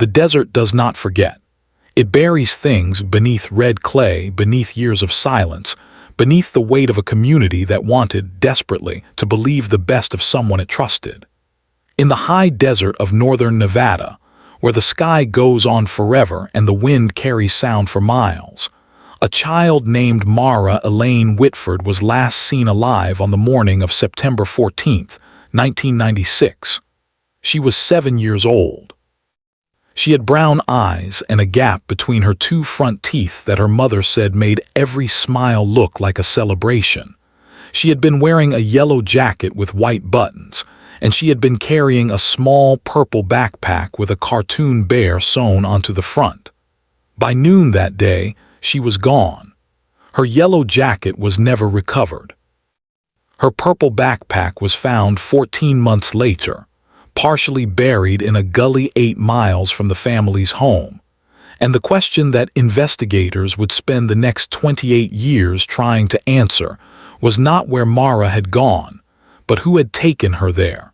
The desert does not forget. It buries things beneath red clay, beneath years of silence, beneath the weight of a community that wanted, desperately, to believe the best of someone it trusted. In the high desert of northern Nevada, where the sky goes on forever and the wind carries sound for miles, a child named Mara Elaine Whitford was last seen alive on the morning of September 14, 1996. She was 7 years old. She had brown eyes and a gap between her two front teeth that her mother said made every smile look like a celebration. She had been wearing a yellow jacket with white buttons, and she had been carrying a small purple backpack with a cartoon bear sewn onto the front. By noon that day, she was gone. Her yellow jacket was never recovered. Her purple backpack was found 14 months later, partially buried in a gully 8 miles from the family's home. And the question that investigators would spend the next 28 years trying to answer was not where Mara had gone, but who had taken her there.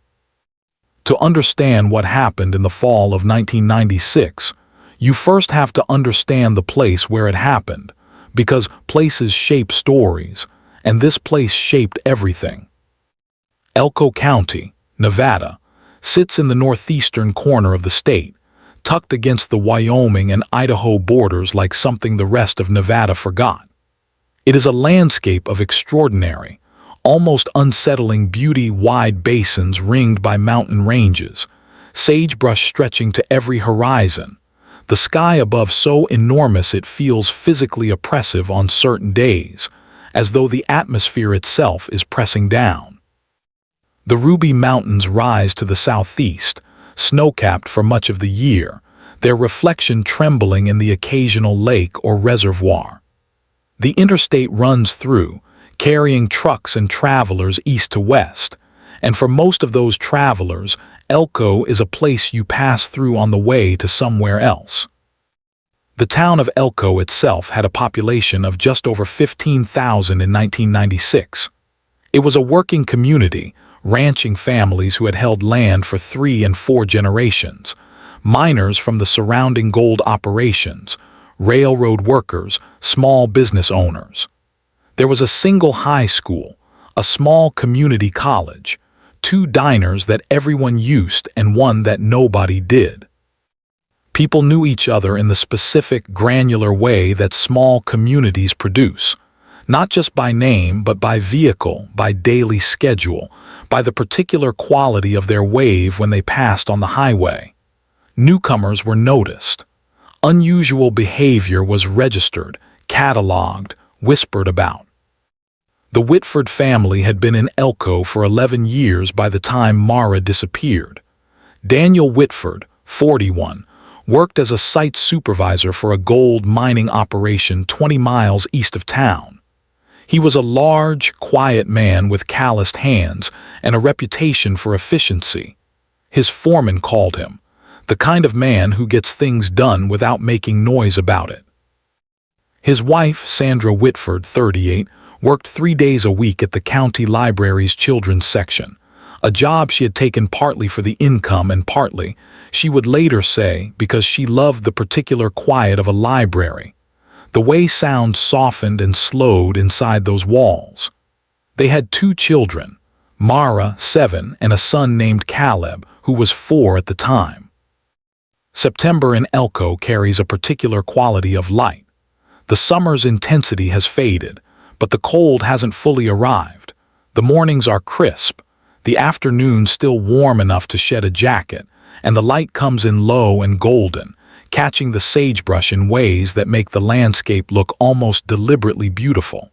To understand what happened in the fall of 1996, you first have to understand the place where it happened, because places shape stories, and this place shaped everything. Elko County, Nevada, sits in the northeastern corner of the state, tucked against the Wyoming and Idaho borders like something the rest of Nevada forgot. It is a landscape of extraordinary, almost unsettling beauty, wide basins ringed by mountain ranges, sagebrush stretching to every horizon, the sky above so enormous it feels physically oppressive on certain days, as though the atmosphere itself is pressing down. The Ruby Mountains rise to the southeast, snow-capped for much of the year, their reflection trembling in the occasional lake or reservoir. The interstate runs through, carrying trucks and travelers east to west, and for most of those travelers, Elko is a place you pass through on the way to somewhere else. The town of Elko itself had a population of just over 15,000 in 1996. It was a working community, ranching families who had held land for 3 and 4 generations, miners from the surrounding gold operations, railroad workers, small business owners. There was a single high school, a small community college, 2 diners that everyone used and one that nobody did. People knew each other in the specific, granular way that small communities produce, not just by name but by vehicle, by daily schedule, by the particular quality of their wave when they passed on the highway. Newcomers were noticed. Unusual behavior was registered, cataloged, whispered about. The Whitford family had been in Elko for 11 years by the time Mara disappeared. Daniel Whitford, 41, worked as a site supervisor for a gold mining operation 20 miles east of town. He was a large, quiet man with calloused hands and a reputation for efficiency. His foreman called him the kind of man who gets things done without making noise about it. His wife, Sandra Whitford, 38, worked 3 days a week at the county library's children's section, a job she had taken partly for the income and partly, she would later say, because she loved the particular quiet of a library, the way sound softened and slowed inside those walls. They had 2 children, Mara, 7, and a son named Caleb, who was 4 at the time. September in Elko carries a particular quality of light. The summer's intensity has faded, but the cold hasn't fully arrived. The mornings are crisp, the afternoon still warm enough to shed a jacket, and the light comes in low and golden, catching the sagebrush in ways that make the landscape look almost deliberately beautiful.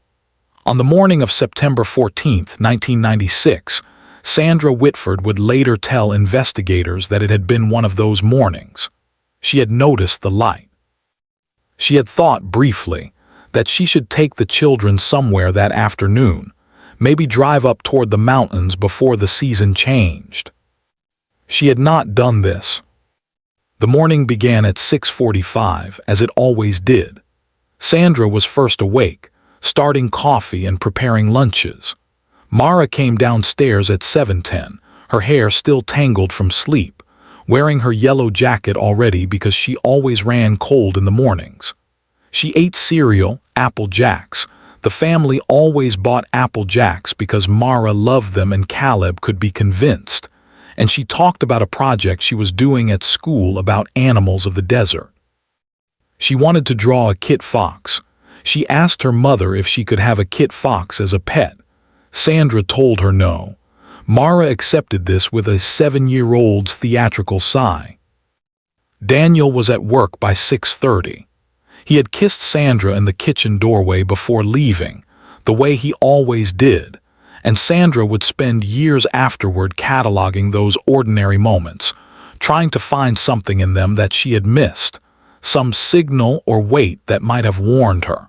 On the morning of September 14, 1996, Sandra Whitford would later tell investigators that it had been one of those mornings. She had noticed the light. She had thought briefly that she should take the children somewhere that afternoon, maybe drive up toward the mountains before the season changed. She had not done this. The morning began at 6:45, as it always did. Sandra was first awake, starting coffee and preparing lunches. Mara came downstairs at 7:10, her hair still tangled from sleep, wearing her yellow jacket already because she always ran cold in the mornings. She ate cereal, Apple Jacks. The family always bought Apple Jacks because Mara loved them and Caleb could be convinced. And she talked about a project she was doing at school about animals of the desert. She wanted to draw a kit fox. She asked her mother if she could have a kit fox as a pet. Sandra told her no. Mara accepted this with a 7-year-old's theatrical sigh. Daniel was at work by 6:30. He had kissed Sandra in the kitchen doorway before leaving, the way he always did, and Sandra would spend years afterward cataloging those ordinary moments, trying to find something in them that she had missed, some signal or weight that might have warned her.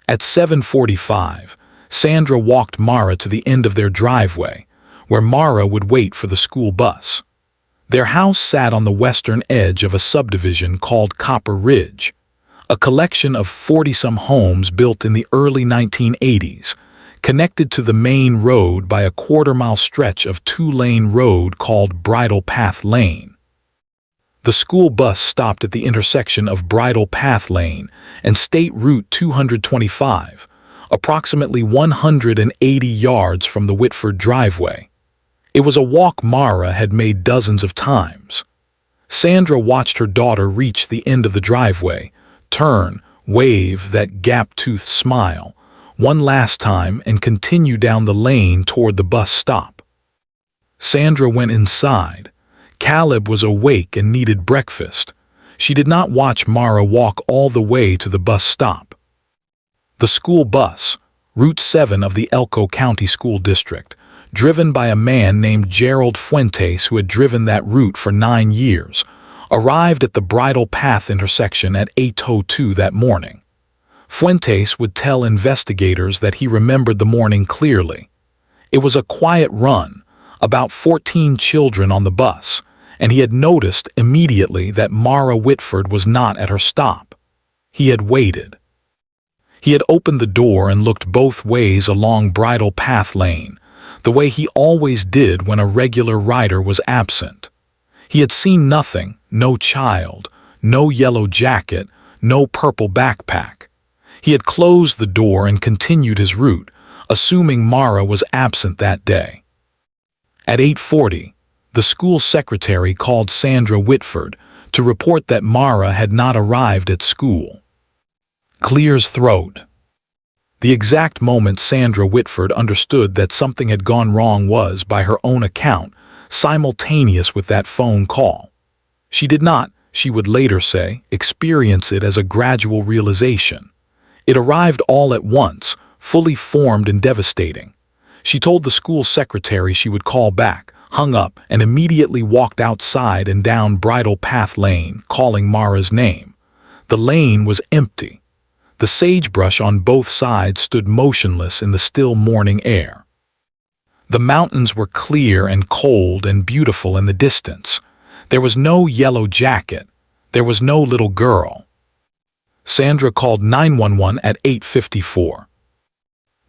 At 7:45, Sandra walked Mara to the end of their driveway, where Mara would wait for the school bus. Their house sat on the western edge of a subdivision called Copper Ridge, a collection of 40-some homes built in the early 1980s, connected to the main road by a quarter-mile stretch of two-lane road called Bridle Path Lane. The school bus stopped at the intersection of Bridle Path Lane and State Route 225, approximately 180 yards from the Whitford driveway. It was a walk Mara had made dozens of times. Sandra watched her daughter reach the end of the driveway, turn, wave that gap-toothed smile, one last time and continue down the lane toward the bus stop. Sandra went inside. Caleb was awake and needed breakfast. She did not watch Mara walk all the way to the bus stop. The school bus, Route 7 of the Elko County School District, driven by a man named Gerald Fuentes who had driven that route for 9 years, arrived at the Bridle Path intersection at 8:02 that morning. Fuentes would tell investigators that he remembered the morning clearly. It was a quiet run, about 14 children on the bus, and he had noticed immediately that Mara Whitford was not at her stop. He had waited. He had opened the door and looked both ways along Bridle Path Lane, the way he always did when a regular rider was absent. He had seen nothing, no child, no yellow jacket, no purple backpack. He had closed the door and continued his route, assuming Mara was absent that day. At 8:40, the school secretary called Sandra Whitford to report that Mara had not arrived at school. Clear's throat. The exact moment Sandra Whitford understood that something had gone wrong was, by her own account, simultaneous with that phone call. She did not, she would later say, experience it as a gradual realization. It arrived all at once, fully formed and devastating. She told the school secretary she would call back, hung up, and immediately walked outside and down Bridle Path Lane, calling Mara's name. The lane was empty. The sagebrush on both sides stood motionless in the still morning air. The mountains were clear and cold and beautiful in the distance. There was no yellow jacket. There was no little girl. Sandra called 911 at 8:54.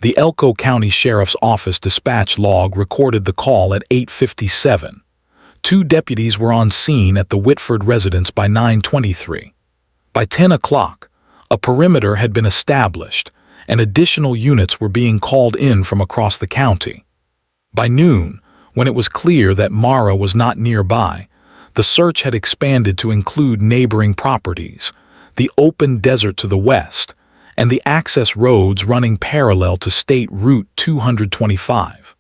The Elko County Sheriff's Office dispatch log recorded the call at 8:57. 2 deputies were on scene at the Whitford residence by 9:23. By 10 o'clock, a perimeter had been established, and additional units were being called in from across the county. By noon, when it was clear that Mara was not nearby, the search had expanded to include neighboring properties, the open desert to the west, and the access roads running parallel to State Route 225.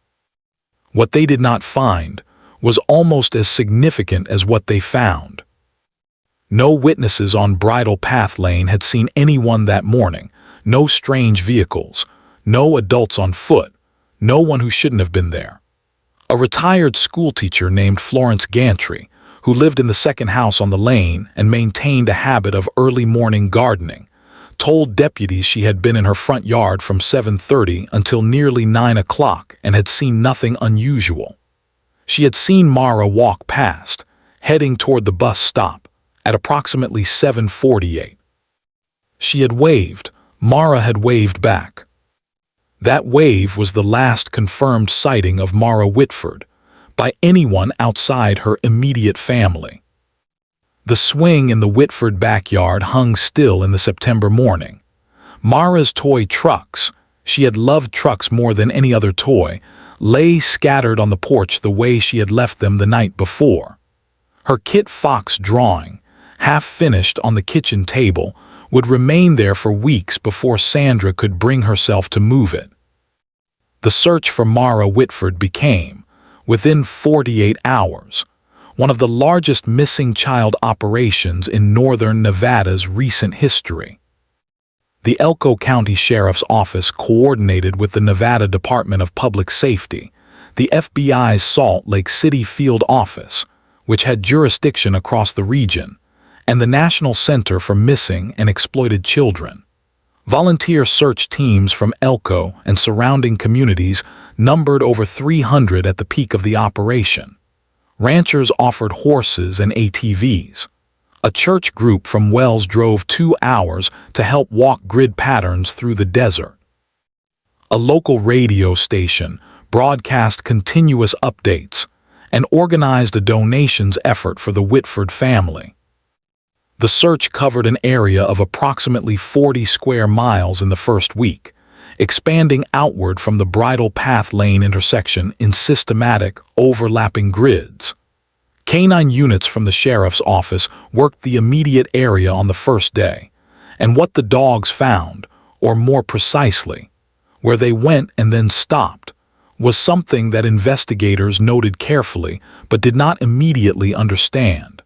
What they did not find was almost as significant as what they found. No witnesses on Bridle Path Lane had seen anyone that morning, no strange vehicles, no adults on foot, no one who shouldn't have been there. A retired schoolteacher named Florence Gantry, who lived in the second house on the lane and maintained a habit of early morning gardening, told deputies she had been in her front yard from 7:30 until nearly 9 o'clock and had seen nothing unusual. She had seen Mara walk past, heading toward the bus stop, at approximately 7:48. She had waved. Mara had waved back. That wave was the last confirmed sighting of Mara Whitford, by anyone outside her immediate family. The swing in the Whitford backyard hung still in the September morning. Mara's toy trucks, she had loved trucks more than any other toy, lay scattered on the porch the way she had left them the night before. Her Kit Fox drawing, half finished on the kitchen table, would remain there for weeks before Sandra could bring herself to move it. The search for Mara Whitford became, within 48 hours, one of the largest missing child operations in northern Nevada's recent history. The Elko County Sheriff's Office coordinated with the Nevada Department of Public Safety, the FBI's Salt Lake City Field Office, which had jurisdiction across the region, and the National Center for Missing and Exploited Children. Volunteer search teams from Elko and surrounding communities numbered over 300 at the peak of the operation. Ranchers offered horses and ATVs. A church group from Wells drove 2 hours to help walk grid patterns through the desert. A local radio station broadcast continuous updates and organized a donations effort for the Whitford family. The search covered an area of approximately 40 square miles in the first week, expanding outward from the Bridle Path Lane intersection in systematic, overlapping grids. Canine units from the sheriff's office worked the immediate area on the first day, and what the dogs found, or more precisely, where they went and then stopped, was something that investigators noted carefully but did not immediately understand.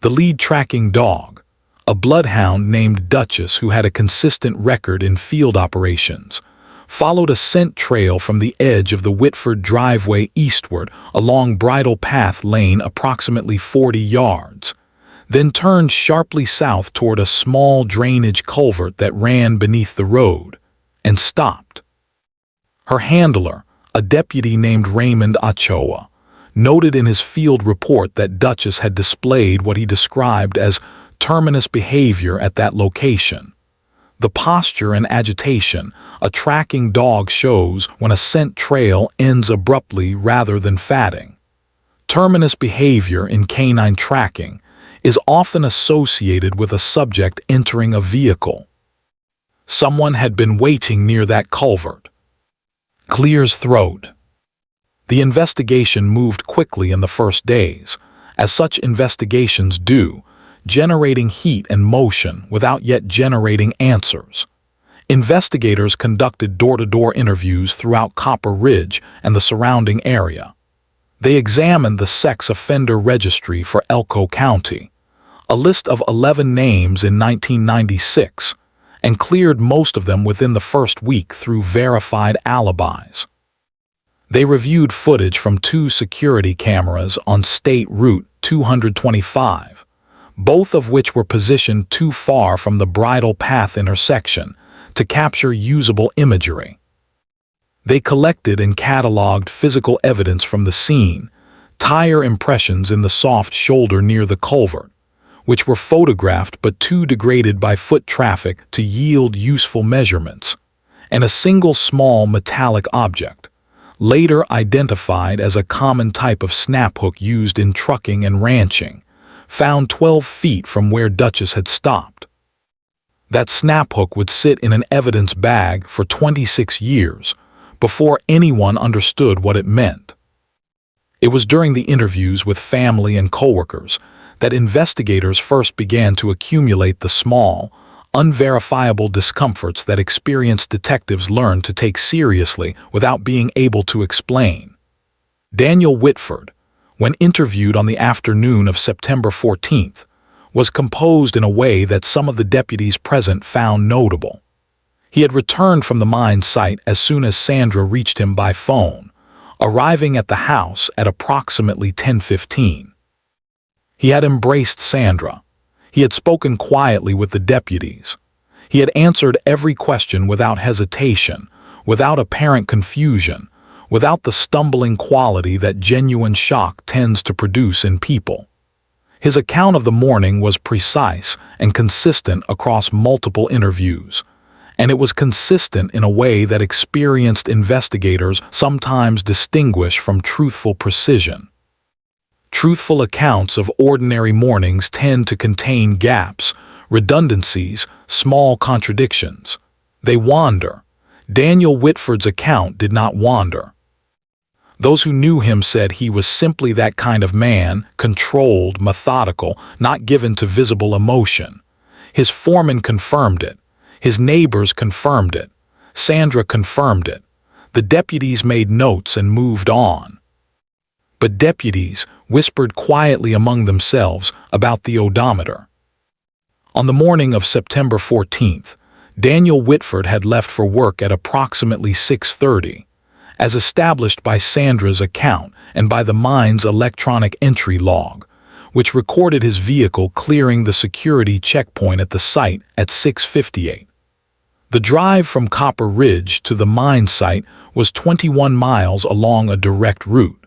The lead tracking dog, a bloodhound named Duchess who had a consistent record in field operations, followed a scent trail from the edge of the Whitford driveway eastward along Bridle Path Lane approximately 40 yards, then turned sharply south toward a small drainage culvert that ran beneath the road, and stopped. Her handler, a deputy named Raymond Ochoa, noted in his field report that Duchess had displayed what he described as terminus behavior at that location. The posture and agitation a tracking dog shows when a scent trail ends abruptly rather than fatting. Terminus behavior in canine tracking is often associated with a subject entering a vehicle. Someone had been waiting near that culvert. Clears throat. The investigation moved quickly in the first days, as such investigations do, generating heat and motion without yet generating answers. Investigators conducted door-to-door interviews throughout Copper Ridge and the surrounding area. They examined the sex offender registry for Elko County, a list of 11 names in 1996, and cleared most of them within the first week through verified alibis. They reviewed footage from 2 security cameras on State Route 225, both of which were positioned too far from the Bridle Path intersection to capture usable imagery. They collected and cataloged physical evidence from the scene, tire impressions in the soft shoulder near the culvert, which were photographed but too degraded by foot traffic to yield useful measurements, and a single small metallic object, later identified as a common type of snap hook used in trucking and ranching, found 12 feet from where Duchess had stopped. That snap hook would sit in an evidence bag for 26 years before anyone understood what it meant. It was during the interviews with family and coworkers that investigators first began to accumulate the small, unverifiable discomforts that experienced detectives learned to take seriously without being able to explain. Daniel Whitford, when interviewed on the afternoon of September 14th, was composed in a way that some of the deputies present found notable. He had returned from the mine site as soon as Sandra reached him by phone, arriving at the house at approximately 10:15. He had embraced Sandra. He had spoken quietly with the deputies. He had answered every question without hesitation, without apparent confusion, without the stumbling quality that genuine shock tends to produce in people. His account of the morning was precise and consistent across multiple interviews, and it was consistent in a way that experienced investigators sometimes distinguish from truthful precision. Truthful accounts of ordinary mornings tend to contain gaps, redundancies, small contradictions. They wander. Daniel Whitford's account did not wander. Those who knew him said he was simply that kind of man, controlled, methodical, not given to visible emotion. His foreman confirmed it. His neighbors confirmed it. Sandra confirmed it. The deputies made notes and moved on. But deputies whispered quietly among themselves about the odometer. On the morning of September 14th, Daniel Whitford had left for work at approximately 6:30. As established by Sandra's account and by the mine's electronic entry log, which recorded his vehicle clearing the security checkpoint at the site at 6:58. The drive from Copper Ridge to the mine site was 21 miles along a direct route.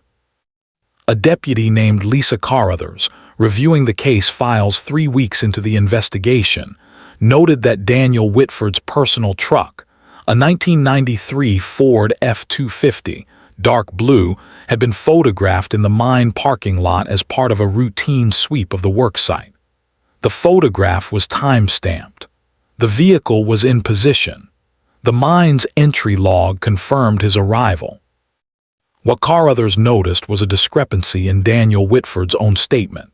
A deputy named Lisa Carruthers, reviewing the case files 3 weeks into the investigation, noted that Daniel Whitford's personal truck, a 1993 Ford F-250, dark blue, had been photographed in the mine parking lot as part of a routine sweep of the worksite. The photograph was time-stamped. The vehicle was in position. The mine's entry log confirmed his arrival. What Carruthers noticed was a discrepancy in Daniel Whitford's own statement.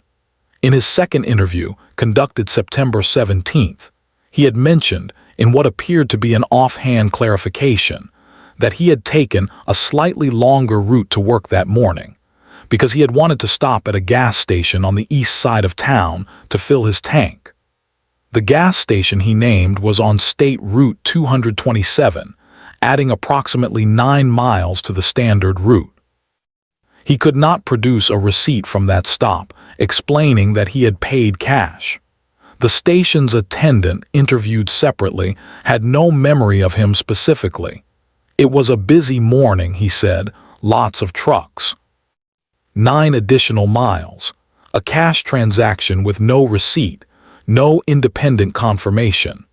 In his second interview, conducted September 17th, he had mentioned, in what appeared to be an offhand clarification, that he had taken a slightly longer route to work that morning, because he had wanted to stop at a gas station on the east side of town to fill his tank. The gas station he named was on State Route 227, adding approximately 9 miles to the standard route. He could not produce a receipt from that stop, explaining that he had paid cash. The station's attendant, interviewed separately, had no memory of him specifically. It was a busy morning, he said, lots of trucks. 9 additional miles. A cash transaction with no receipt, no independent confirmation.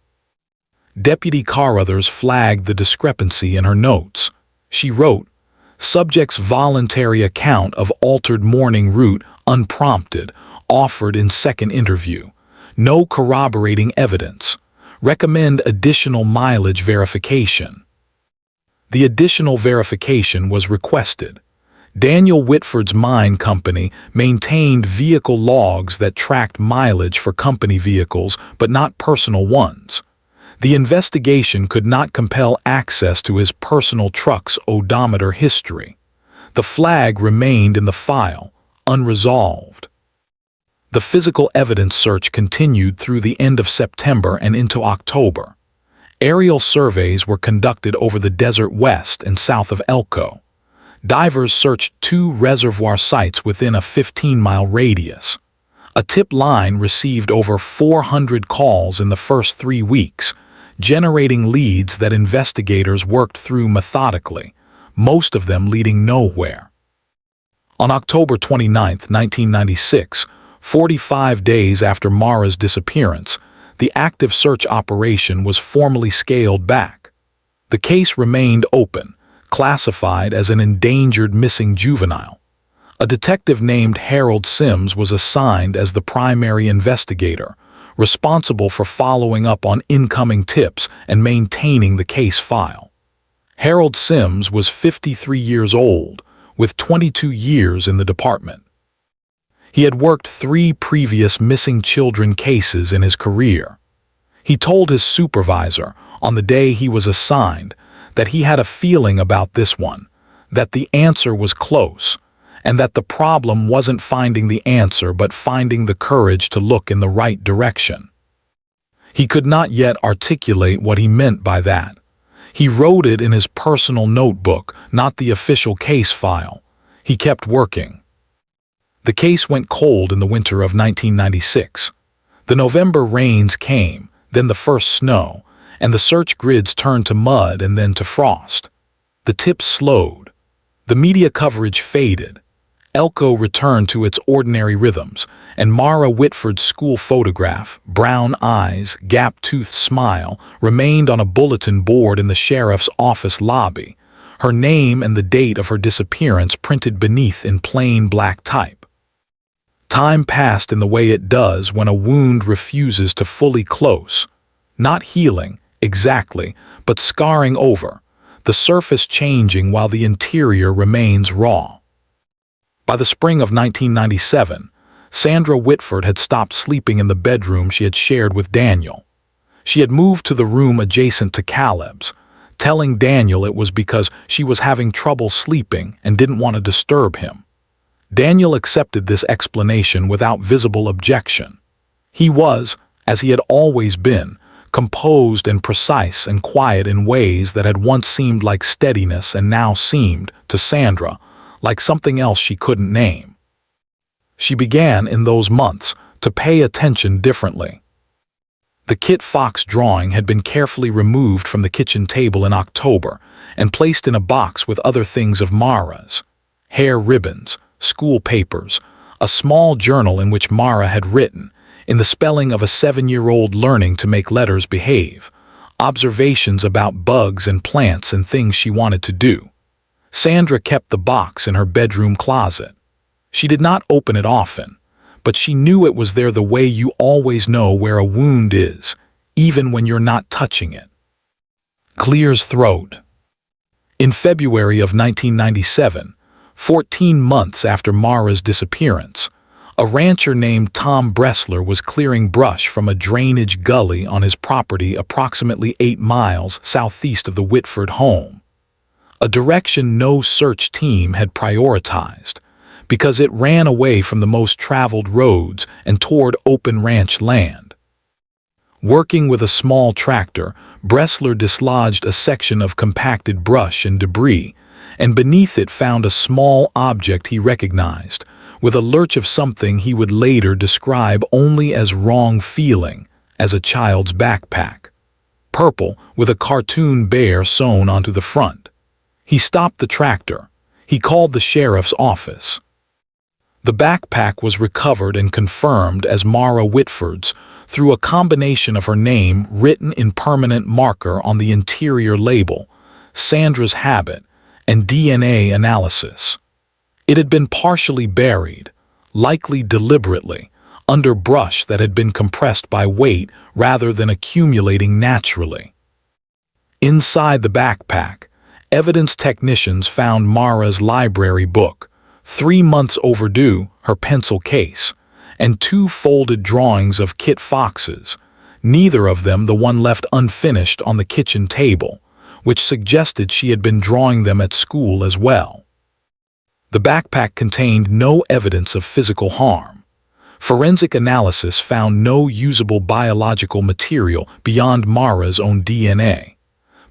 Deputy Carruthers flagged the discrepancy in her notes. She wrote, "Subject's voluntary account of altered morning route unprompted, offered in second interview. No corroborating evidence. Recommend additional mileage verification." The additional verification was requested. Daniel Whitford's mine company maintained vehicle logs that tracked mileage for company vehicles but not personal ones. The investigation could not compel access to his personal truck's odometer history. The flag remained in the file, unresolved. The physical evidence search continued through the end of September and into October. Aerial surveys were conducted over the desert west and south of Elko. Divers searched 2 reservoir sites within a 15-mile radius. A tip line received over 400 calls in the first 3 weeks, generating leads that investigators worked through methodically, most of them leading nowhere. On October 29, 1996, 45 days after Mara's disappearance, the active search operation was formally scaled back. The case remained open, classified as an endangered missing juvenile. A detective named Harold Sims was assigned as the primary investigator, responsible for following up on incoming tips and maintaining the case file. Harold Sims was 53 years old, with 22 years in the department. He had worked 3 previous missing children cases in his career. He told his supervisor, on the day he was assigned, that he had a feeling about this one, that the answer was close, and that the problem wasn't finding the answer but finding the courage to look in the right direction. He could not yet articulate what he meant by that. He wrote it in his personal notebook, not the official case file. He kept working. The case went cold in the winter of 1996. The November rains came, then the first snow, and the search grids turned to mud and then to frost. The tips slowed. The media coverage faded. Elko returned to its ordinary rhythms, and Mara Whitford's school photograph, brown eyes, gap-toothed smile, remained on a bulletin board in the sheriff's office lobby, her name and the date of her disappearance printed beneath in plain black type. Time passed in the way it does when a wound refuses to fully close, not healing, exactly, but scarring over, the surface changing while the interior remains raw. By the spring of 1997, Sandra Whitford had stopped sleeping in the bedroom she had shared with Daniel. She had moved to the room adjacent to Caleb's, telling Daniel it was because she was having trouble sleeping and didn't want to disturb him. Daniel accepted this explanation without visible objection. He was, as he had always been, composed and precise and quiet in ways that had once seemed like steadiness and now seemed, to Sandra, like something else she couldn't name. She began, in those months, to pay attention differently. The Kit Fox drawing had been carefully removed from the kitchen table in October and placed in a box with other things of Mara's: hair ribbons, school papers, a small journal in which Mara had written, in the spelling of a 7-year-old learning to make letters behave, observations about bugs and plants and things she wanted to do. Sandra kept the box in her bedroom closet. She did not open it often, but she knew it was there the way you always know where a wound is, even when you're not touching it. Clears throat. In February of 1997, 14 months after Mara's disappearance, a rancher named Tom Bressler was clearing brush from a drainage gully on his property approximately 8 miles southeast of the Whitford home. A direction no search team had prioritized, because it ran away from the most traveled roads and toward open ranch land. Working with a small tractor, Bressler dislodged a section of compacted brush and debris, and beneath it found a small object he recognized, with a lurch of something he would later describe only as wrong feeling, as a child's backpack. Purple, with a cartoon bear sewn onto the front. He stopped the tractor. He called the sheriff's office. The backpack was recovered and confirmed as Mara Whitford's through a combination of her name written in permanent marker on the interior label, Sandra's habit, and DNA analysis. It had been partially buried, likely deliberately, under brush that had been compressed by weight rather than accumulating naturally. Inside the backpack, evidence technicians found Mara's library book, 3 months overdue, her pencil case, and 2 folded drawings of Kit Fox's, neither of them the one left unfinished on the kitchen table, which suggested she had been drawing them at school as well. The backpack contained no evidence of physical harm. Forensic analysis found no usable biological material beyond Mara's own DNA.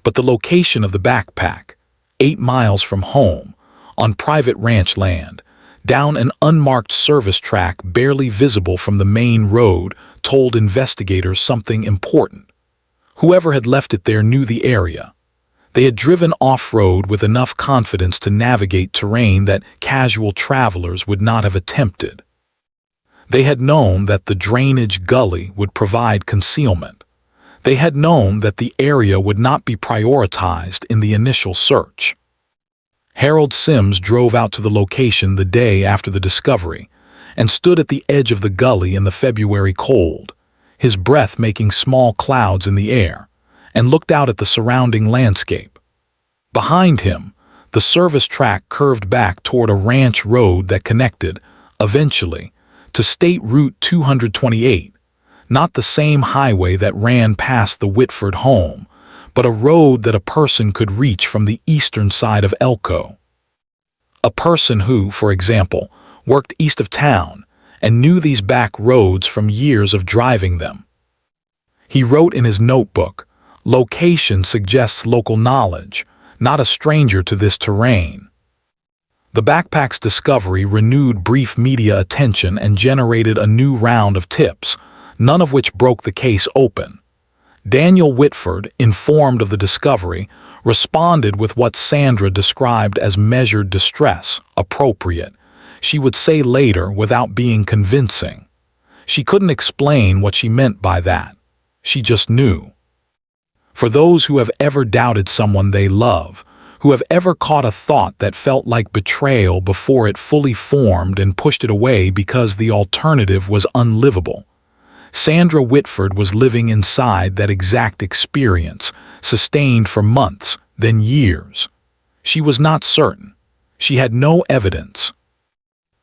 But the location of the backpack, 8 miles from home, on private ranch land, down an unmarked service track barely visible from the main road, told investigators something important. Whoever had left it there knew the area. They had driven off-road with enough confidence to navigate terrain that casual travelers would not have attempted. They had known that the drainage gully would provide concealment. They had known that the area would not be prioritized in the initial search. Harold Sims drove out to the location the day after the discovery and stood at the edge of the gully in the February cold, his breath making small clouds in the air, and looked out at the surrounding landscape. Behind him, the service track curved back toward a ranch road that connected, eventually, to State Route 228, not the same highway that ran past the Whitford home, but a road that a person could reach from the eastern side of Elko. A person who, for example, worked east of town and knew these back roads from years of driving them. He wrote in his notebook, "Location suggests local knowledge, not a stranger to this terrain." The backpack's discovery renewed brief media attention and generated a new round of tips, none of which broke the case open. Daniel Whitford, informed of the discovery, responded with what Sandra described as measured distress, appropriate, She would say later without being convincing. She couldn't explain what she meant by that. She just knew. For those who have ever doubted someone they love, who have ever caught a thought that felt like betrayal before it fully formed and pushed it away because the alternative was unlivable, Sandra Whitford was living inside that exact experience, sustained for months, then years. She was not certain. She had no evidence.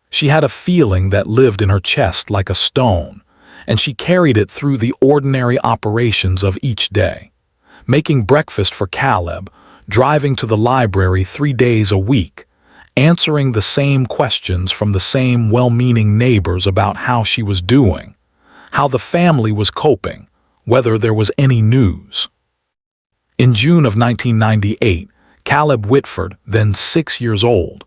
She had a feeling that lived in her chest like a stone, and she carried it through the ordinary operations of each day. Making breakfast for Caleb, driving to the library 3 days a week, answering the same questions from the same well-meaning neighbors about how she was doing, how the family was coping, whether there was any news. In June of 1998, Caleb Whitford, then 6 years old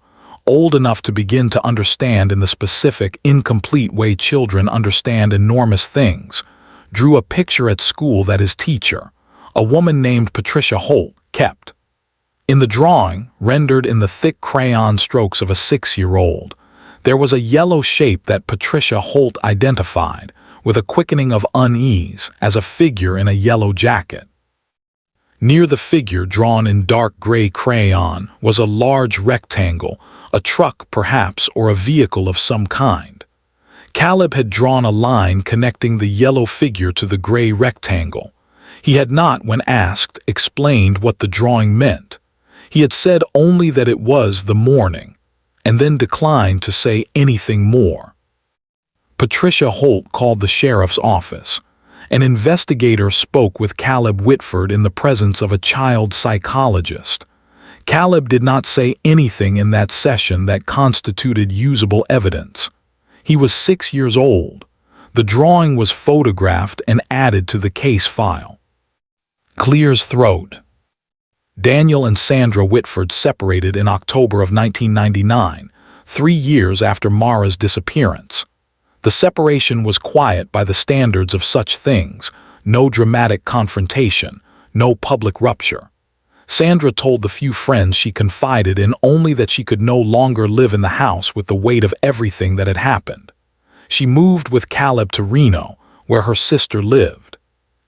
enough to begin to understand in the specific, incomplete way children understand enormous things, drew a picture at school that his teacher, a woman named Patricia Holt, kept. In the drawing, rendered in the thick crayon strokes of a 6-year-old, there was a yellow shape that Patricia Holt identified, with a quickening of unease, as a figure in a yellow jacket. Near the figure, drawn in dark gray crayon, was a large rectangle, a truck perhaps, or a vehicle of some kind. Caleb had drawn a line connecting the yellow figure to the gray rectangle. He had not, when asked, explained what the drawing meant. He had said only that it was the morning, and then declined to say anything more. Patricia Holt called the sheriff's office. An investigator spoke with Caleb Whitford in the presence of a child psychologist. Caleb did not say anything in that session that constituted usable evidence. He was 6 years old. The drawing was photographed and added to the case file. Clears throat. Daniel and Sandra Whitford separated in October of 1999, 3 years after Mara's disappearance. The separation was quiet by the standards of such things, no dramatic confrontation, no public rupture. Sandra told the few friends she confided in only that she could no longer live in the house with the weight of everything that had happened. She moved with Caleb to Reno, where her sister lived.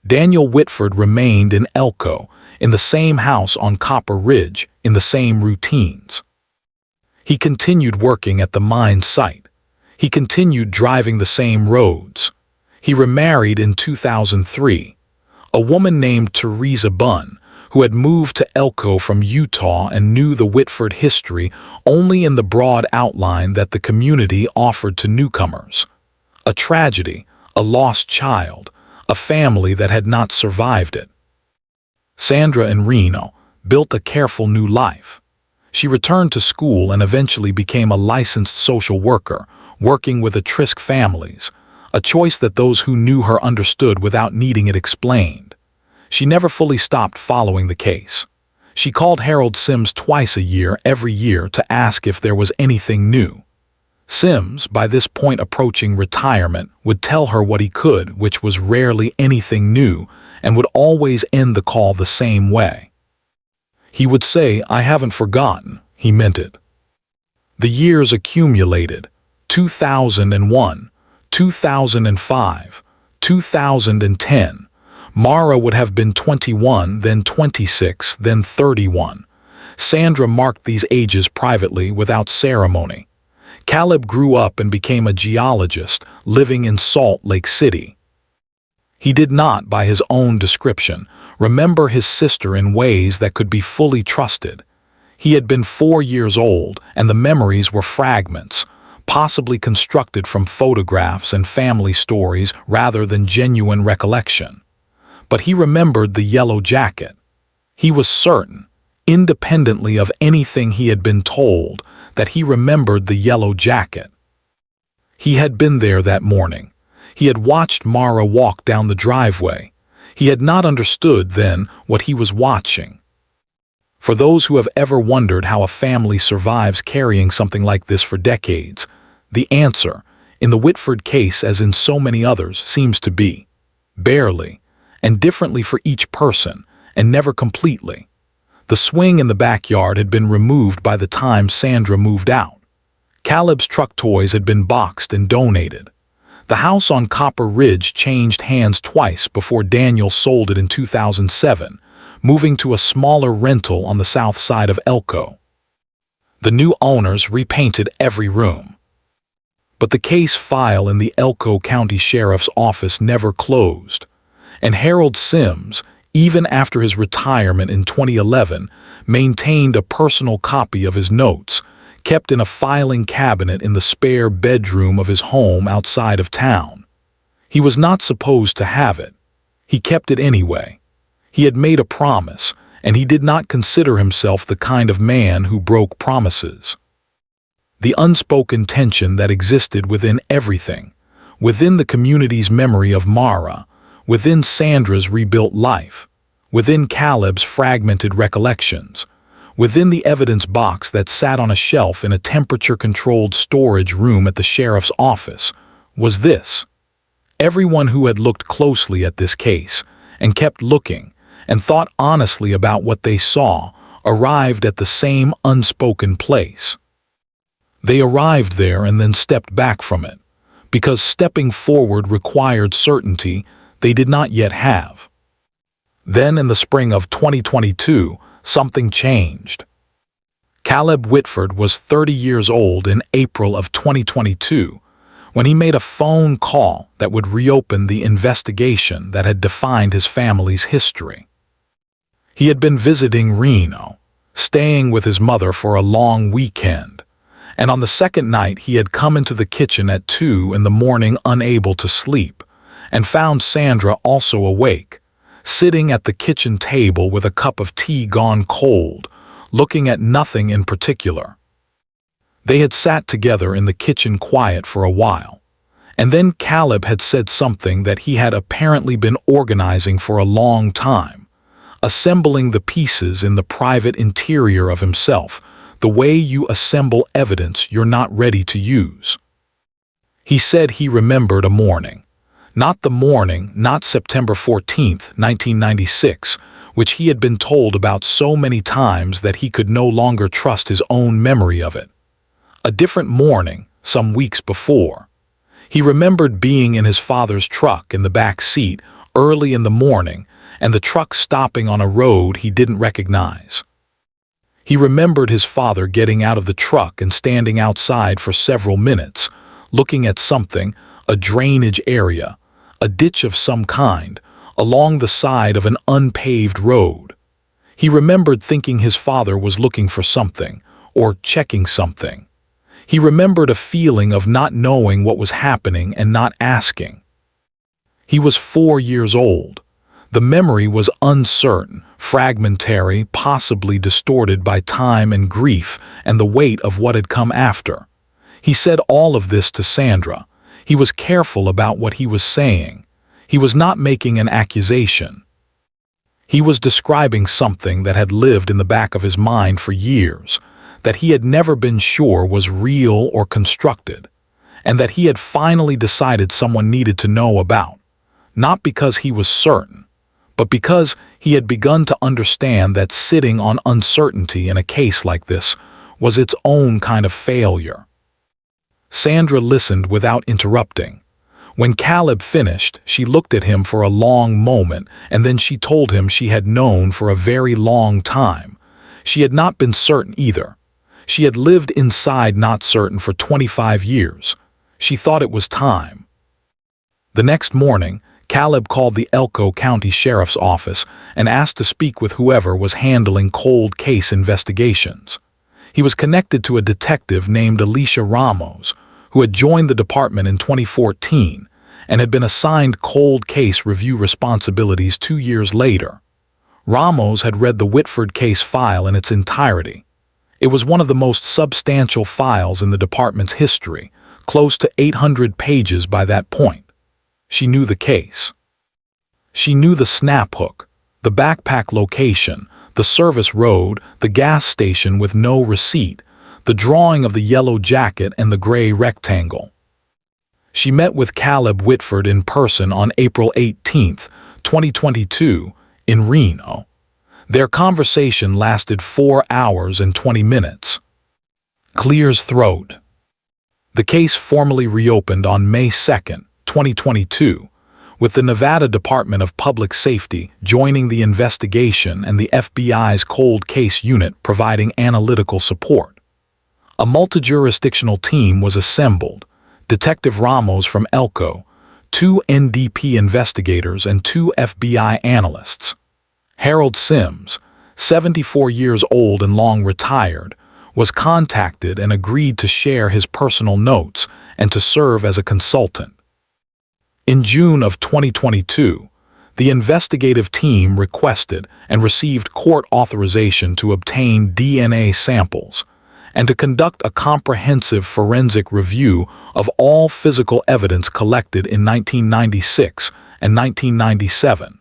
Daniel Whitford remained in Elko, in the same house on Copper Ridge, in the same routines. He continued working at the mine site. He continued driving the same roads. He remarried in 2003. A woman named Teresa Bunn, who had moved to Elko from Utah and knew the Whitford history only in the broad outline that the community offered to newcomers. A tragedy, a lost child, a family that had not survived it. Sandra in Reno built a careful new life. She returned to school and eventually became a licensed social worker, working with at-risk families, a choice that those who knew her understood without needing it explained. She never fully stopped following the case. She called Harold Sims twice a year, every year, to ask if there was anything new. Sims, by this point approaching retirement, would tell her what he could, which was rarely anything new, and would always end the call the same way. He would say, "I haven't forgotten," he meant it. The years accumulated. 2001, 2005, 2010. Mara would have been 21, then 26, then 31. Sandra marked these ages privately, without ceremony. Caleb grew up and became a geologist, living in Salt Lake City. He did not, by his own description, remember his sister in ways that could be fully trusted. He had been 4 years old, and the memories were fragments, possibly constructed from photographs and family stories rather than genuine recollection. But he remembered the yellow jacket. He was certain, independently of anything he had been told, that he remembered the yellow jacket. He had been there that morning. He had watched Mara walk down the driveway. He had not understood then what he was watching. For those who have ever wondered how a family survives carrying something like this for decades, the answer, in the Whitford case as in so many others, seems to be barely, and differently for each person, and never completely. The swing in the backyard had been removed by the time Sandra moved out. Caleb's truck toys had been boxed and donated. The house on Copper Ridge changed hands twice before Daniel sold it in 2007, moving to a smaller rental on the south side of Elko. The new owners repainted every room. But the case file in the Elko County Sheriff's Office never closed, and Harold Sims, even after his retirement in 2011, maintained a personal copy of his notes, kept in a filing cabinet in the spare bedroom of his home outside of town. He was not supposed to have it. He kept it anyway. He had made a promise, and he did not consider himself the kind of man who broke promises. The unspoken tension that existed within everything, within the community's memory of Mara, within Sandra's rebuilt life, within Caleb's fragmented recollections, within the evidence box that sat on a shelf in a temperature-controlled storage room at the sheriff's office, was this. Everyone who had looked closely at this case, and kept looking, and thought honestly about what they saw, arrived at the same unspoken place. They arrived there and then stepped back from it, because stepping forward required certainty they did not yet have. Then in the spring of 2022, something changed. Caleb Whitford was 30 years old in April of 2022 when he made a phone call that would reopen the investigation that had defined his family's history. He had been visiting Reno, staying with his mother for a long weekend, and on the second night he had come into the kitchen at 2 in the morning unable to sleep, and found Sandra also awake, sitting at the kitchen table with a cup of tea gone cold, looking at nothing in particular. They had sat together in the kitchen quiet for a while, and then Caleb had said something that he had apparently been organizing for a long time, assembling the pieces in the private interior of himself, the way you assemble evidence you're not ready to use. He said he remembered a morning. Not September 14, 1996, which he had been told about so many times that he could no longer trust his own memory of it. A different morning, some weeks before. He remembered being in his father's truck in the back seat early in the morning and the truck stopping on a road he didn't recognize. He remembered his father getting out of the truck and standing outside for several minutes, looking at something, a drainage area, a ditch of some kind, along the side of an unpaved road. He remembered thinking his father was looking for something, or checking something. He remembered a feeling of not knowing what was happening and not asking. He was 4 years old. The memory was uncertain, fragmentary, possibly distorted by time and grief and the weight of what had come after. He said all of this to Sandra. He was careful about what he was saying. He was not making an accusation. He was describing something that had lived in the back of his mind for years, that he had never been sure was real or constructed, and that he had finally decided someone needed to know about, not because he was certain, but because he had begun to understand that sitting on uncertainty in a case like this was its own kind of failure. Sandra listened without interrupting. When Caleb finished, she looked at him for a long moment, and then she told him she had known for a very long time. She had not been certain either. She had lived inside not certain for 25 years. She thought it was time. The next morning, Caleb called the Elko County Sheriff's Office and asked to speak with whoever was handling cold case investigations. He was connected to a detective named Alicia Ramos, who had joined the department in 2014 and had been assigned cold case review responsibilities 2 years later. Ramos had read the Whitford case file in its entirety. It was one of the most substantial files in the department's history, close to 800 pages by that point. She knew the case. She knew the snap hook, the backpack location, the service road, the gas station with no receipt, the drawing of the yellow jacket and the gray rectangle. She met with Caleb Whitford in person on April 18, 2022, in Reno. Their conversation lasted 4 hours and 20 minutes. Clears throat. The case formally reopened on May 2, 2022, with the Nevada Department of Public Safety joining the investigation and the FBI's cold case unit providing analytical support. A multi-jurisdictional team was assembled: Detective Ramos from Elko, 2 NDP investigators and 2 FBI analysts. Harold Sims, 74 years old and long retired, was contacted and agreed to share his personal notes and to serve as a consultant. In June of 2022, the investigative team requested and received court authorization to obtain DNA samples and to conduct a comprehensive forensic review of all physical evidence collected in 1996 and 1997.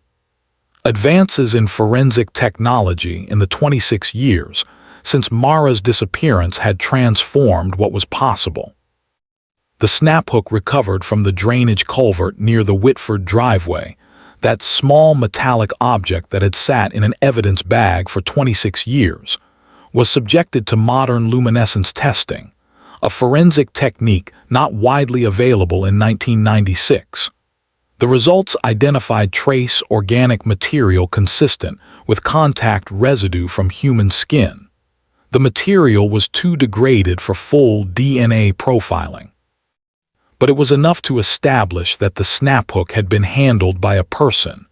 Advances in forensic technology in the 26 years since Mara's disappearance had transformed what was possible. The snap hook recovered from the drainage culvert near the Whitford driveway, that small metallic object that had sat in an evidence bag for 26 years, was subjected to modern luminescence testing, a forensic technique not widely available in 1996. The results identified trace organic material consistent with contact residue from human skin. The material was too degraded for full DNA profiling. But it was enough to establish that the snap hook had been handled by a person,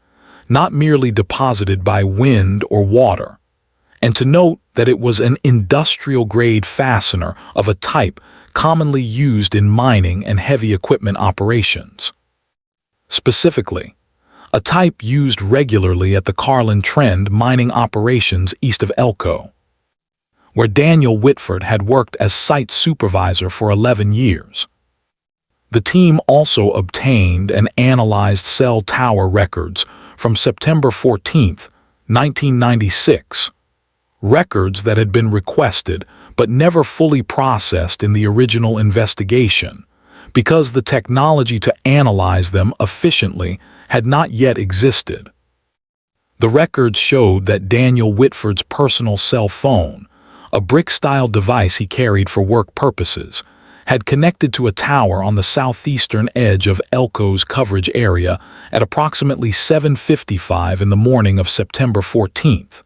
not merely deposited by wind or water, and to note that it was an industrial-grade fastener of a type commonly used in mining and heavy equipment operations. Specifically, a type used regularly at the Carlin Trend mining operations east of Elko, where Daniel Whitford had worked as site supervisor for 11 years. The team also obtained and analyzed cell tower records from September 14, 1996, records that had been requested but never fully processed in the original investigation because the technology to analyze them efficiently had not yet existed. The records showed that Daniel Whitford's personal cell phone, a brick-style device he carried for work purposes, had connected to a tower on the southeastern edge of Elko's coverage area at approximately 7:55 in the morning of September 14th.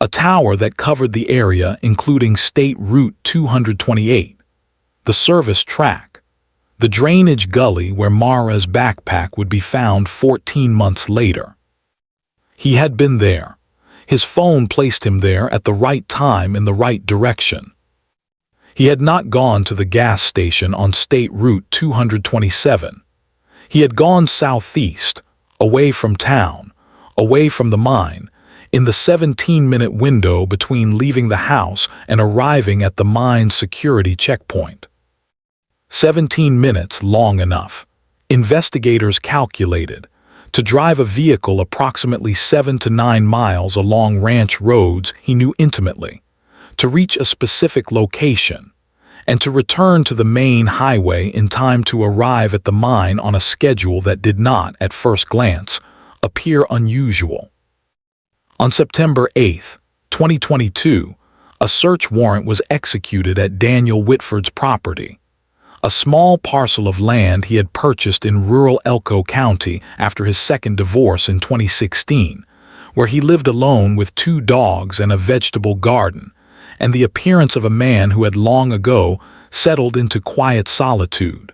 A tower that covered the area including State Route 228, the service track, the drainage gully where Mara's backpack would be found 14 months later. He had been there. His phone placed him there at the right time in the right direction. He had not gone to the gas station on State Route 227. He had gone southeast, away from town, away from the mine, in the 17-minute window between leaving the house and arriving at the mine's security checkpoint. 17 minutes long enough, investigators calculated, to drive a vehicle approximately 7 to 9 miles along ranch roads he knew intimately, to reach a specific location, and to return to the main highway in time to arrive at the mine on a schedule that did not, at first glance, appear unusual. On September 8, 2022, a search warrant was executed at Daniel Whitford's property, a small parcel of land he had purchased in rural Elko County after his second divorce in 2016, where he lived alone with 2 dogs and a vegetable garden, and the appearance of a man who had long ago settled into quiet solitude.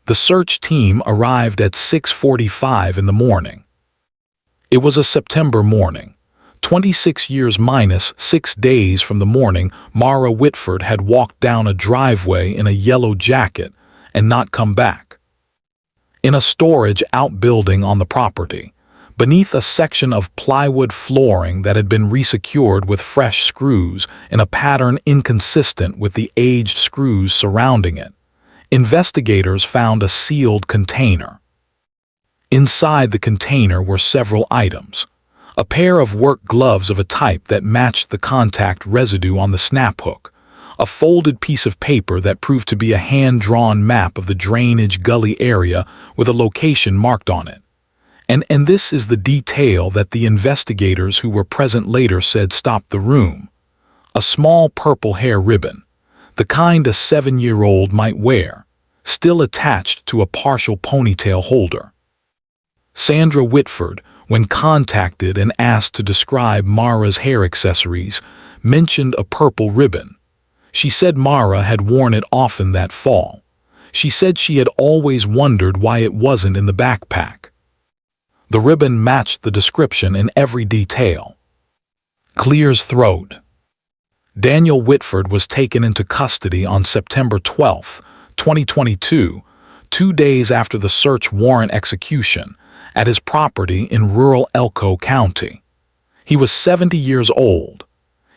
The search team arrived at 6:45 in the morning. It was a September morning, 26 years minus 6 days from the morning Mara Whitford had walked down a driveway in a yellow jacket and not come back. In a storage outbuilding on the property, beneath a section of plywood flooring that had been resecured with fresh screws in a pattern inconsistent with the aged screws surrounding it, investigators found a sealed container. Inside the container were several items: a pair of work gloves of a type that matched the contact residue on the snap hook, a folded piece of paper that proved to be a hand-drawn map of the drainage gully area with a location marked on it. And this is the detail that the investigators who were present later said stopped the room: a small purple hair ribbon, the kind a 7-year-old might wear, still attached to a partial ponytail holder. Sandra Whitford, when contacted and asked to describe Mara's hair accessories, mentioned a purple ribbon. She said Mara had worn it often that fall. She said she had always wondered why it wasn't in the backpack. The ribbon matched the description in every detail. Clears throat. Daniel Whitford was taken into custody on September 12, 2022, 2 days after the search warrant execution, at his property in rural Elko County. He was 70 years old.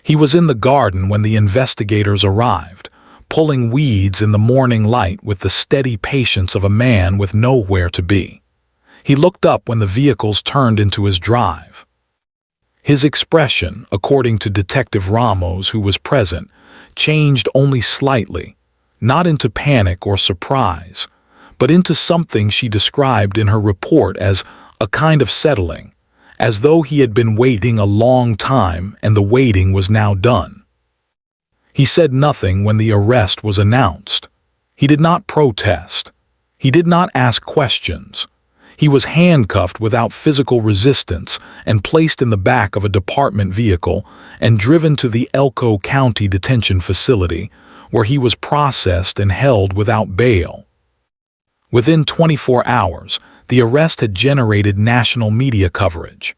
He was in the garden when the investigators arrived, pulling weeds in the morning light with the steady patience of a man with nowhere to be. He looked up when the vehicles turned into his drive. His expression, according to Detective Ramos, who was present, changed only slightly, not into panic or surprise, but into something she described in her report as a kind of settling, as though he had been waiting a long time and the waiting was now done. He said nothing when the arrest was announced. He did not protest. He did not ask questions. He was handcuffed without physical resistance and placed in the back of a department vehicle and driven to the Elko County Detention Facility, where he was processed and held without bail. Within 24 hours, the arrest had generated national media coverage.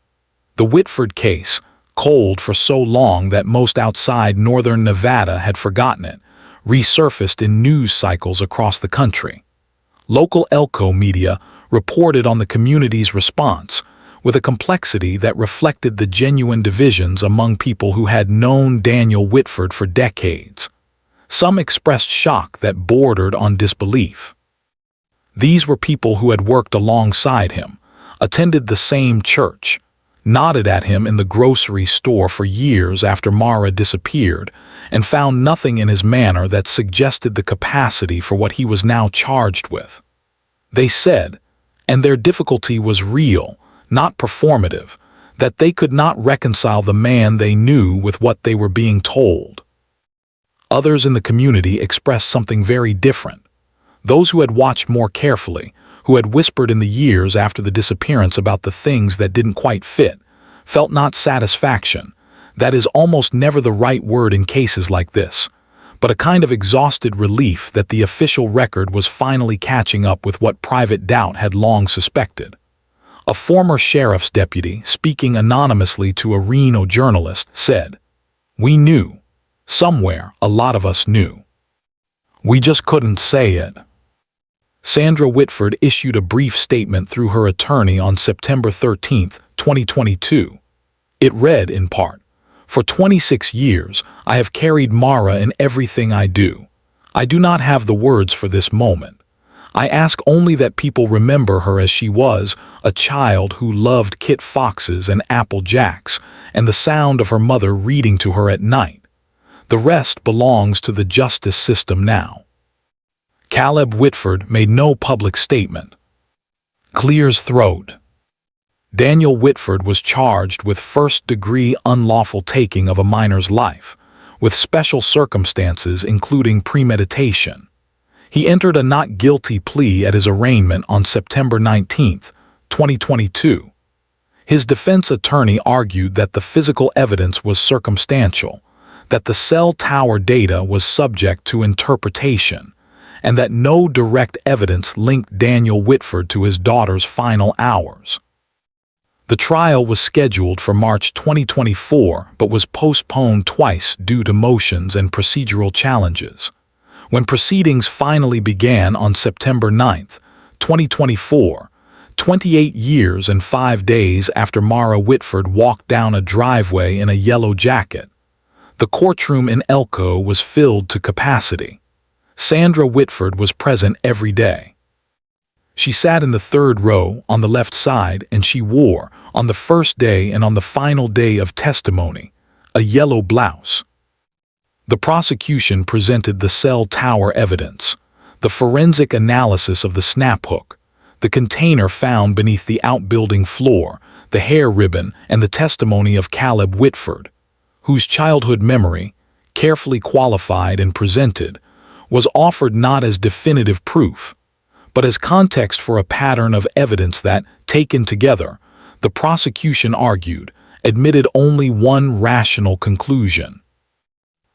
The Whitford case, cold for so long that most outside northern Nevada had forgotten it, resurfaced in news cycles across the country. Local Elko media reported on the community's response, with a complexity that reflected the genuine divisions among people who had known Daniel Whitford for decades. Some expressed shock that bordered on disbelief. These were people who had worked alongside him, attended the same church, nodded at him in the grocery store for years after Mara disappeared, and found nothing in his manner that suggested the capacity for what he was now charged with. They said, and their difficulty was real, not performative, that they could not reconcile the man they knew with what they were being told. Others in the community expressed something very different. Those who had watched more carefully, who had whispered in the years after the disappearance about the things that didn't quite fit, felt not satisfaction, that is almost never the right word in cases like this, but a kind of exhausted relief that the official record was finally catching up with what private doubt had long suspected. A former sheriff's deputy, speaking anonymously to a Reno journalist, said, "We knew. Somewhere, a lot of us knew. We just couldn't say it." Sandra Whitford issued a brief statement through her attorney on September 13, 2022. It read, in part, "For 26 years, I have carried Mara in everything I do. I do not have the words for this moment. I ask only that people remember her as she was, a child who loved Kit Foxes and Apple Jacks, and the sound of her mother reading to her at night. The rest belongs to the justice system now." Caleb Whitford made no public statement. Clears throat. Daniel Whitford was charged with first-degree unlawful taking of a minor's life, with special circumstances including premeditation. He entered a not guilty plea at his arraignment on September 19, 2022. His defense attorney argued that the physical evidence was circumstantial, that the cell tower data was subject to interpretation, and that no direct evidence linked Daniel Whitford to his daughter's final hours. The trial was scheduled for March 2024 but was postponed twice due to motions and procedural challenges. When proceedings finally began on September 9, 2024, 28 years and 5 days after Mara Whitford walked down a driveway in a yellow jacket, the courtroom in Elko was filled to capacity. Sandra Whitford was present every day. She sat in the third row on the left side, and she wore, on the first day and on the final day of testimony, a yellow blouse. The prosecution presented the cell tower evidence, the forensic analysis of the snap hook, the container found beneath the outbuilding floor, the hair ribbon, and the testimony of Caleb Whitford, whose childhood memory, carefully qualified and presented, was offered not as definitive proof, but as context for a pattern of evidence that, taken together, the prosecution argued, admitted only one rational conclusion.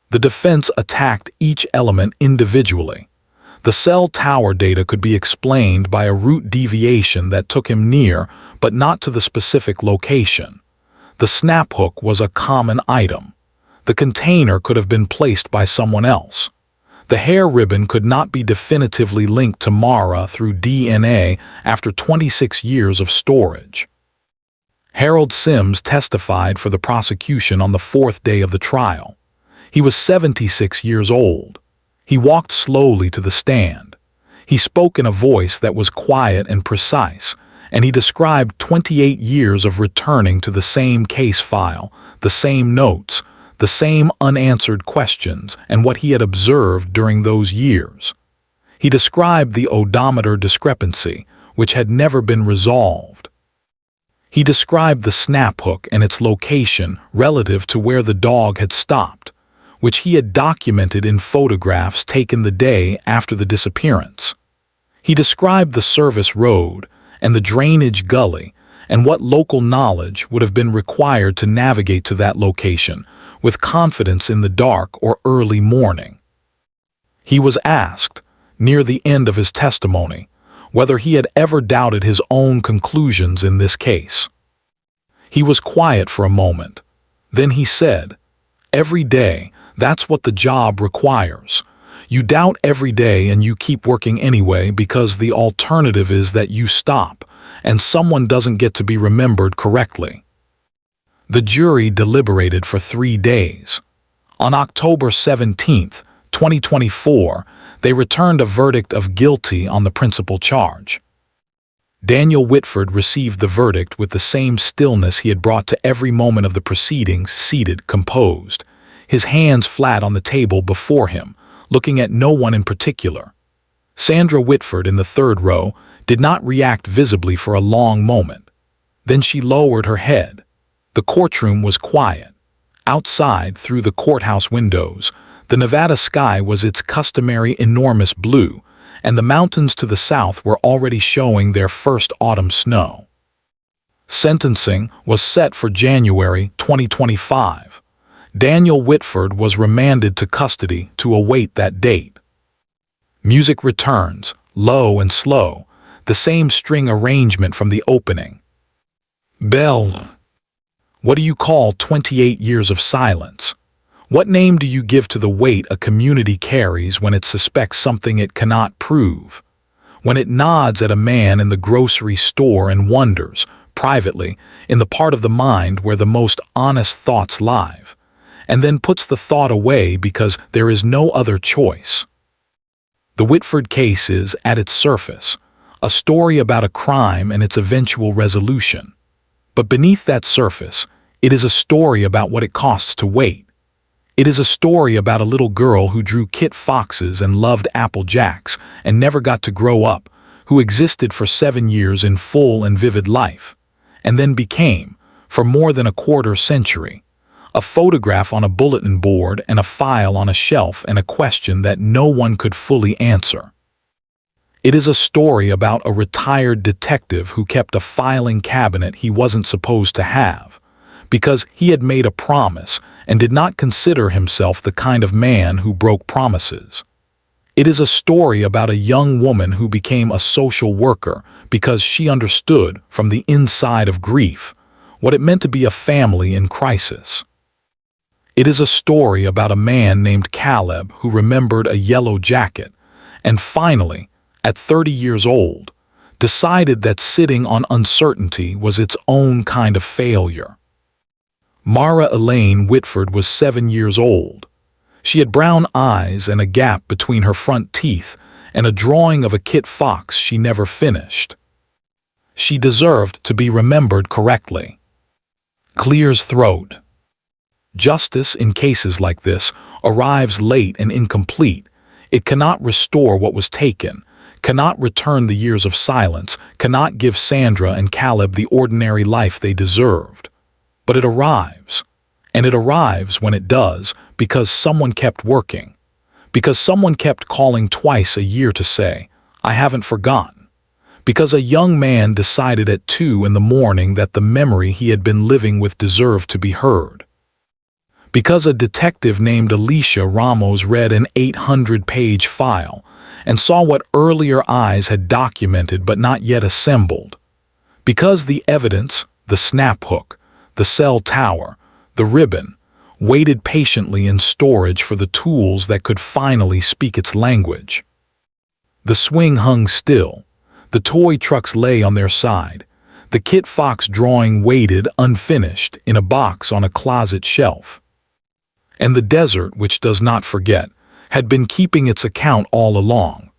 The defense attacked each element individually. The cell tower data could be explained by a route deviation that took him near, but not to the specific location. The snap hook was a common item. The container could have been placed by someone else. The hair ribbon could not be definitively linked to Mara through DNA after 26 years of storage. Harold Sims testified for the prosecution on the fourth day of the trial. He was 76 years old. He walked slowly to the stand. He spoke in a voice that was quiet and precise, and he described 28 years of returning to the same case file, the same notes, the same unanswered questions, and what he had observed during those years. He described the odometer discrepancy, which had never been resolved. He described the snap hook and its location relative to where the dog had stopped, which he had documented in photographs taken the day after the disappearance. He described the service road and the drainage gully and what local knowledge would have been required to navigate to that location with confidence in the dark or early morning. He was asked, near the end of his testimony, whether he had ever doubted his own conclusions in this case. He was quiet for a moment. Then he said, "Every day, that's what the job requires. You doubt every day and you keep working anyway because the alternative is that you stop and someone doesn't get to be remembered correctly." The jury deliberated for 3 days. On October 17, 2024, they returned a verdict of guilty on the principal charge. Daniel Whitford received the verdict with the same stillness he had brought to every moment of the proceedings, seated, composed, his hands flat on the table before him, looking at no one in particular. Sandra Whitford in the third row did not react visibly for a long moment. Then she lowered her head. The courtroom was quiet. Outside, through the courthouse windows, the Nevada sky was its customary enormous blue, and the mountains to the south were already showing their first autumn snow. Sentencing was set for January 2025. Daniel Whitford was remanded to custody to await that date. Music returns, low and slow, the same string arrangement from the opening. Bell. What do you call 28 years of silence? What name do you give to the weight a community carries when it suspects something it cannot prove? When it nods at a man in the grocery store and wonders, privately, in the part of the mind where the most honest thoughts live, and then puts the thought away because there is no other choice. The Whitford case is, at its surface, a story about a crime and its eventual resolution. But beneath that surface, it is a story about what it costs to wait. It is a story about a little girl who drew kit foxes and loved Apple Jacks and never got to grow up, who existed for 7 years in full and vivid life, and then became, for more than a quarter century, a photograph on a bulletin board and a file on a shelf and a question that no one could fully answer. It is a story about a retired detective who kept a filing cabinet he wasn't supposed to have, because he had made a promise and did not consider himself the kind of man who broke promises. It is a story about a young woman who became a social worker because she understood, from the inside of grief, what it meant to be a family in crisis. It is a story about a man named Caleb who remembered a yellow jacket and finally, at 30 years old, decided that sitting on uncertainty was its own kind of failure. Mara Elaine Whitford was 7 years old. She had brown eyes and a gap between her front teeth and a drawing of a kit fox she never finished. She deserved to be remembered correctly. Clears throat. Justice in cases like this arrives late and incomplete. It cannot restore what was taken, cannot return the years of silence, cannot give Sandra and Caleb the ordinary life they deserved. But it arrives. And it arrives, when it does, because someone kept working, because someone kept calling twice a year to say, "I haven't forgotten," because a young man decided at 2 in the morning that the memory he had been living with deserved to be heard, because a detective named Alicia Ramos read an 800-page file and saw what earlier eyes had documented but not yet assembled, because the evidence, the snap hook, the cell tower, the ribbon, waited patiently in storage for the tools that could finally speak its language. The swing hung still, the toy trucks lay on their side, the Kit Fox drawing waited unfinished in a box on a closet shelf. And the desert, which does not forget, had been keeping its account all along,